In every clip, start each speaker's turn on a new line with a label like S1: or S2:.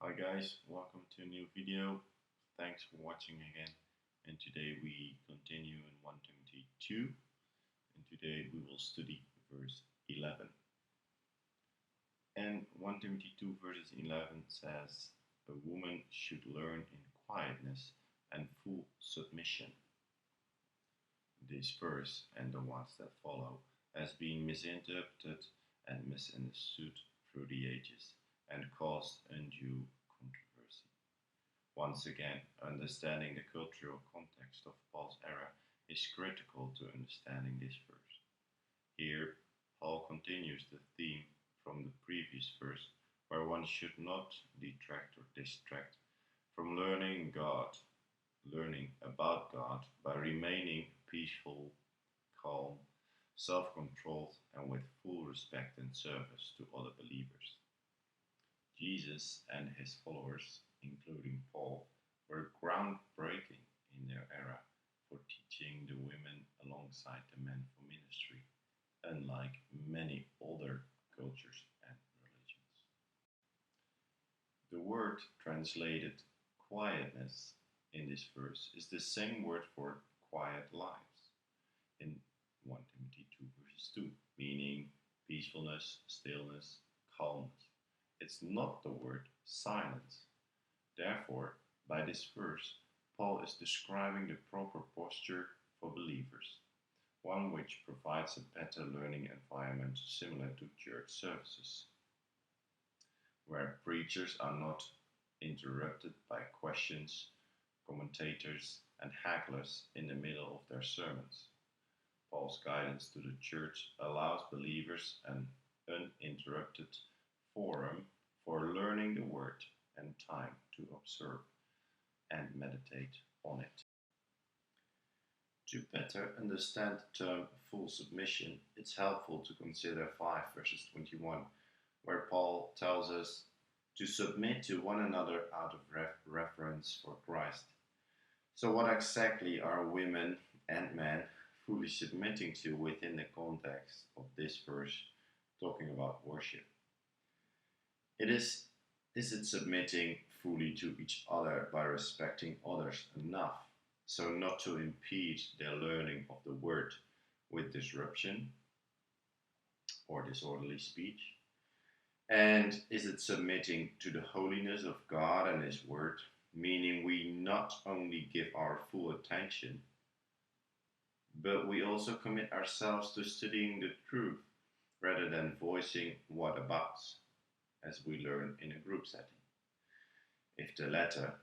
S1: Hi guys, welcome to a new video. Thanks for watching again. And today we continue in 1 Timothy 2. And today we will study verse 11. And 1 Timothy 2 verses 11 says, "A woman should learn in quietness and full submission." This verse and the ones that follow has been misinterpreted and misunderstood through the ages and caused undue controversy. Once again, understanding the cultural context of Paul's era is critical to understanding this verse. Here, Paul continues the theme from the previous verse, where one should not detract or distract from learning about God by remaining peaceful, calm, self-controlled, and with full respect and service to other believers. Jesus and his followers, including Paul, were groundbreaking in their era for teaching the women alongside the men for ministry, unlike many other cultures and religions. The word translated quietness in this verse is the same word for quiet lives in 1 Timothy 2 verses 2, meaning peacefulness, stillness, calmness. It's not the word silence. Therefore, by this verse, Paul is describing the proper posture for believers, one which provides a better learning environment similar to church services, where preachers are not interrupted by questions, commentators, and hagglers in the middle of their sermons. Paul's guidance to the church allows believers an uninterrupted forum for learning the word and time to observe and meditate on it. To better understand the term full submission, it's helpful to consider 5 verses 21, where Paul tells us to submit to one another out of reverence for Christ. So what exactly are women and men fully submitting to within the context of this verse talking about worship? Is it submitting fully to each other by respecting others enough so not to impede their learning of the word with disruption or disorderly speech? And is it submitting to the holiness of God and His word, meaning we not only give our full attention, but we also commit ourselves to studying the truth rather than voicing whatabouts, as we learn in a group setting? If the latter,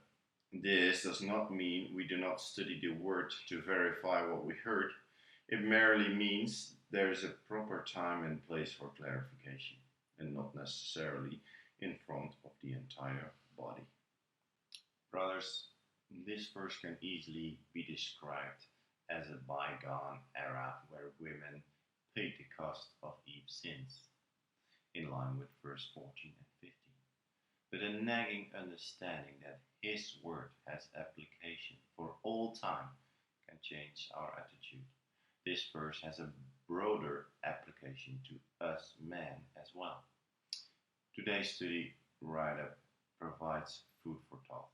S1: this does not mean we do not study the word to verify what we heard. It merely means there is a proper time and place for clarification, and not necessarily in front of the entire body. Brothers, this verse can easily be described as a bygone era where women paid the cost of Eve's sins, in line with verse 14 and 15. But a nagging understanding that His word has application for all time can change our attitude. This verse has a broader application to us men as well. Today's study write-up provides food for thought.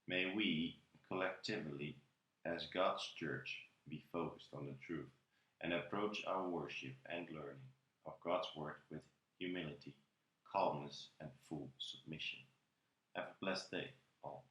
S1: May we collectively, as God's church, be focused on the truth and approach our worship and learning of God's word with humility, calmness, and full submission. Have a blessed day, all.